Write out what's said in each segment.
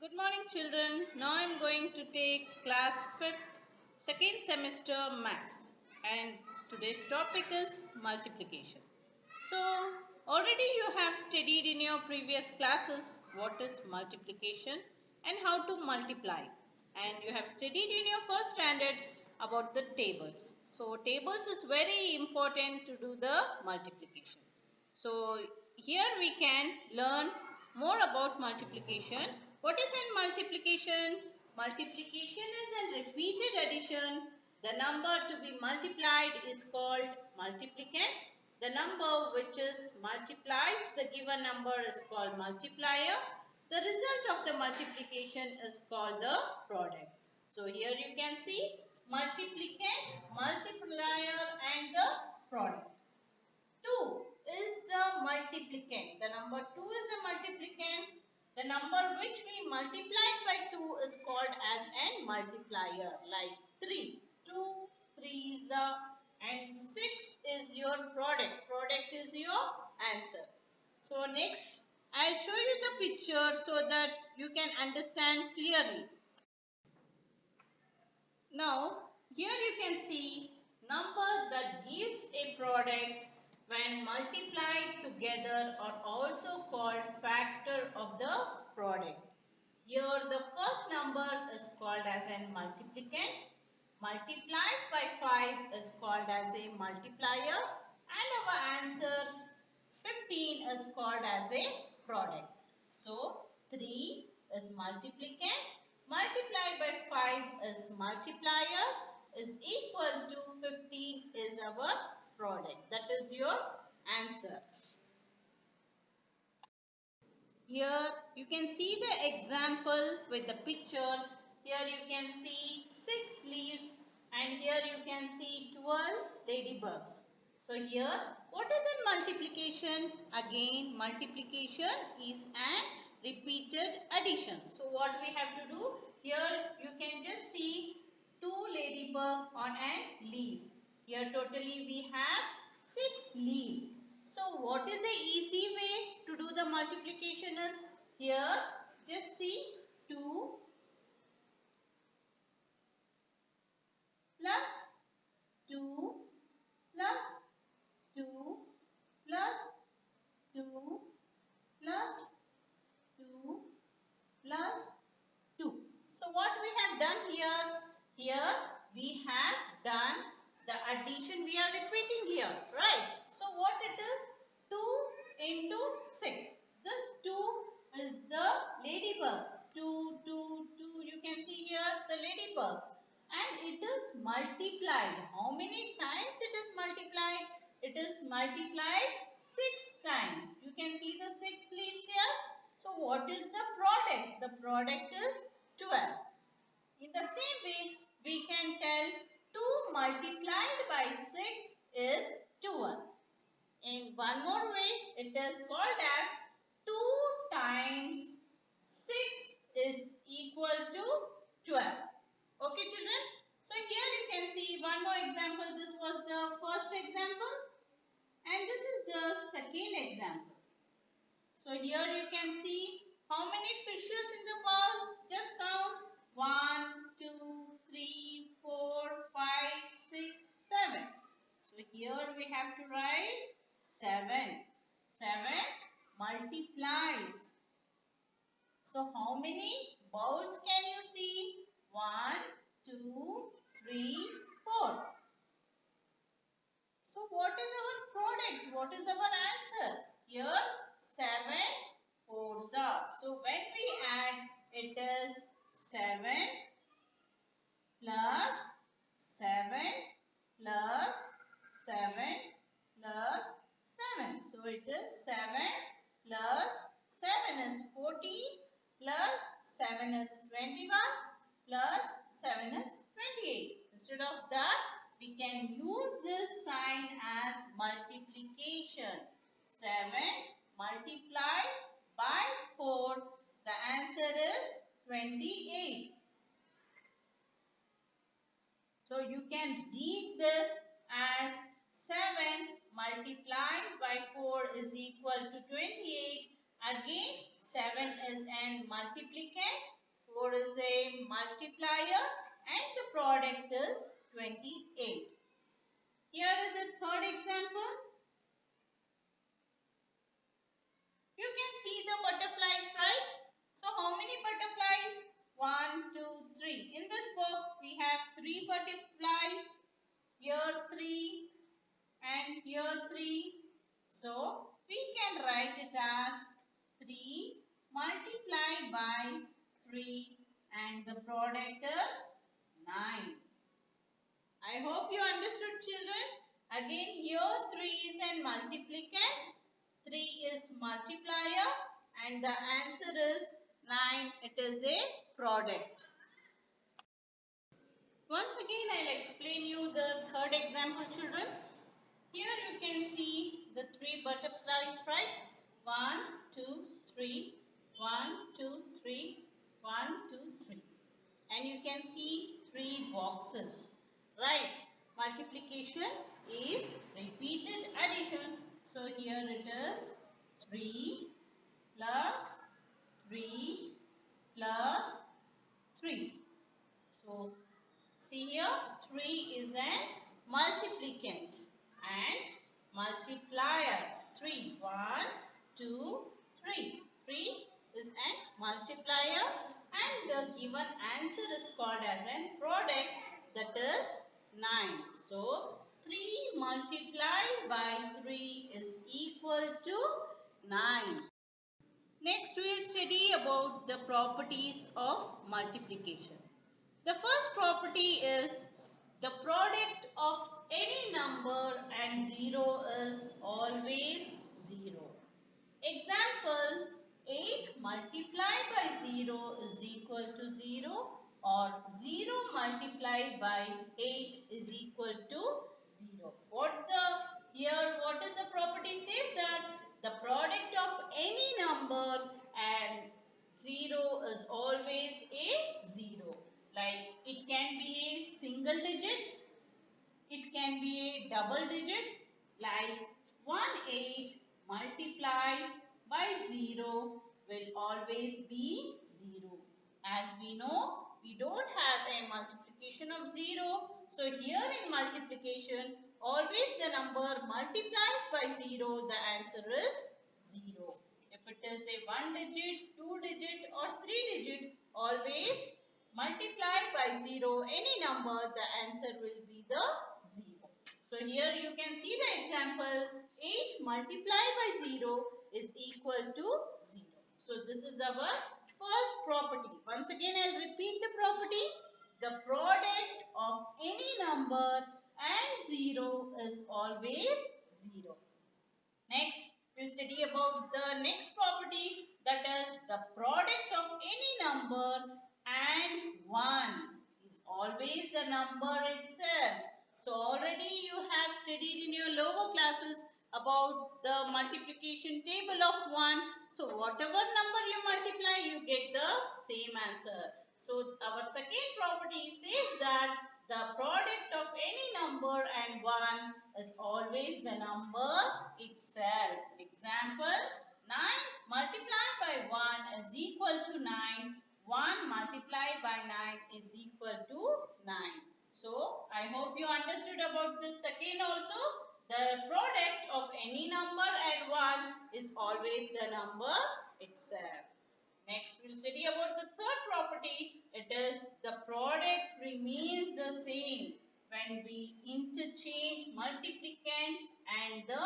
Good morning, children. Now I'm going to take class 5th, second semester maths, and today's topic is multiplication. So, already you have studied in your previous classes what is multiplication and how to multiply, and you have studied in your first standard about the tables. So, tables is very important to do the multiplication. So, here we can learn more about multiplication. What is in multiplication? Multiplication is a repeated addition. The number to be multiplied is called multiplicand. The number which is multiplies the given number is called multiplier. The result of the multiplication is called the product. So here you can see multiplicand, multiplier and the product. 2 is the multiplicand. The number 2 is a multiplicand. The number which we multiplied by 2 is called as an multiplier, like 3. 2 3s and 6 is your product. Product is your answer. So next I'll show you the picture so that you can understand clearly. Now, here you can see number that gives a product when multiplied together are also called factor of the product. Here the first number is called as a multiplicand. Multiplies by 5 is called as a multiplier and our answer 15 is called as a product. So 3 is multiplicand, multiplied by 5 is multiplier, is equal to 15 is our product. That is your answer. Here you can see the example with the picture. Here you can see 6 leaves and here you can see 12 ladybugs. So here what is in multiplication? Again multiplication is an repeated addition. So what we have to do? Here you can just see 2 ladybug on a leaf. Here totally we have 6 leaves. So what is the easy way to do the multiplication is? Here just see 2 plus 2 plus 2 plus 2 plus 2 plus 2. So what we have done here? Here we have done the addition we are repeating here, right? So what it is? 2 into 6. This 2 is the ladybugs. 2, 2, 2. You can see here the ladybugs. And it is multiplied. How many times it is multiplied? It is multiplied 6 times. You can see the 6 leaves here. So what is the product? The product is 12. In the same way, we can tell 2 multiplied by 6 is 12. In one more way, it is called as 2 times 6 is equal to 12. Okay, children? So here you can see one more example. This was the first example and this is the second example. So here you can see how many fishes in the bowl. Just count 1, 2, 3, 4, 5, 6, 7. So here we have to write 7. 7 multiplies. So how many bowls can you see? 1, 2, 3, 4. So what is our product? What is our answer? Here 7 fours are. So when we add, it is 7 plus 7 plus 7 plus 7. So it is 7 plus 7 is 14 plus 7 is 21 plus 7 is 28. Instead of that, we can use this sign as multiplication. 7 multiplies by 4. The answer is 28. So you can read this as 7 multiplies by 4 is equal to 28. Again 7 is an multiplicand, 4 is a multiplier, and the product is 28. Here is a third example. You can see the butterflies, right? So how many butterflies? 1, 2, 3. In this box we have 3 butterflies. Here 3 and here 3. So we can write it as 3 multiplied by 3 and the product is 9. I hope you understood, children. Again, here 3 is an multiplicand, 3 is multiplier, and the answer is 9. It is a product. Once again, I'll explain you the third example, children. Here you can see the 3 butterflies, right? 1, 2, 3, 1, 2, 3, 1, 2, 3. And you can see 3 boxes, right? Multiplication is repeated addition. So here it is 3 plus 3 plus 3. So see here 3 is an multiplicand and multiplier. 3, 1, 2, 3. 3 is an multiplier and the given answer is called as a product, that is 9. So 3 multiplied by 3 is equal to 9. Next we will study about the properties of multiplication. The first property is the product of any number and 0 is always 0. Example, 8 multiplied by 0 is equal to 0 or 0 multiplied by 8 is equal to 0. What is the property says that the product of any number and 0 is always a 0. Like it can be a single digit, it can be a double digit, like 8 multiplied by 0 will always be 0. As we know, we don't have a multiplication of 0. So here in multiplication, always the number multiplies by 0, the answer is 0. If it is a 1 digit, 2 digit or 3 digit, always multiply by 0 any number, the answer will be the 0. So here you can see the example, 8 multiplied by 0 is equal to 0. So this is our first property. Once again I will repeat the property. The product of any number and 0 is always 0. Next, we will study about the next property, that is the product of any number and 1 is always the number itself. So already you have studied in your lower classes about the multiplication table of 1. So whatever number you multiply, you get the same answer. So our second property says that the product of any number and 1 is always the number itself. Example, 9 multiplied by 1 is equal to 9. 1 multiplied by 9 is equal to 9. So, I hope you understood about this second also. The product of any number and 1 is always the number itself. Next, we'll study about the third property. It is the product remains the same when we interchange multiplicand and the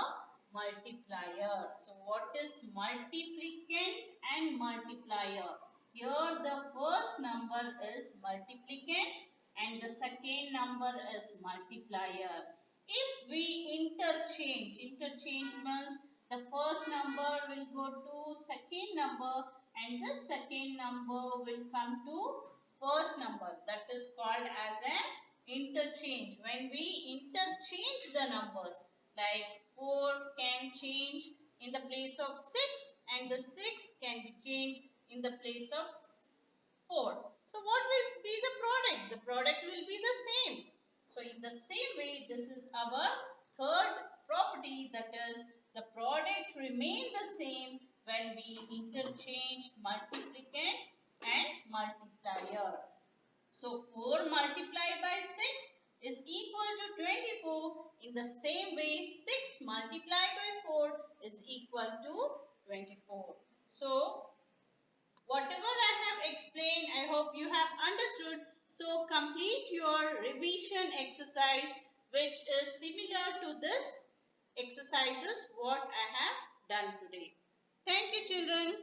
multiplier. So, what is multiplicand and multiplier? Here, the first number is multiplicand and the second number is multiplier. If we interchange means the first number will go to second number and the second number will come to first number. That is called as an interchange. When we interchange the numbers, like 4 can change in the place of 6 and the 6 can be changed in the place of 4. So what will be the product? The product will be the same. So in the same way, this is our third property, that is the product remain the same when we interchange multiplicand and multiplier. So 4 multiplied by 6 is equal to 24. In the same way, 6 multiplied by 4 is equal to 24. So whatever I have explained, I hope you have understood. So complete your revision exercise, which is similar to this exercises what I have done today. Thank you, children.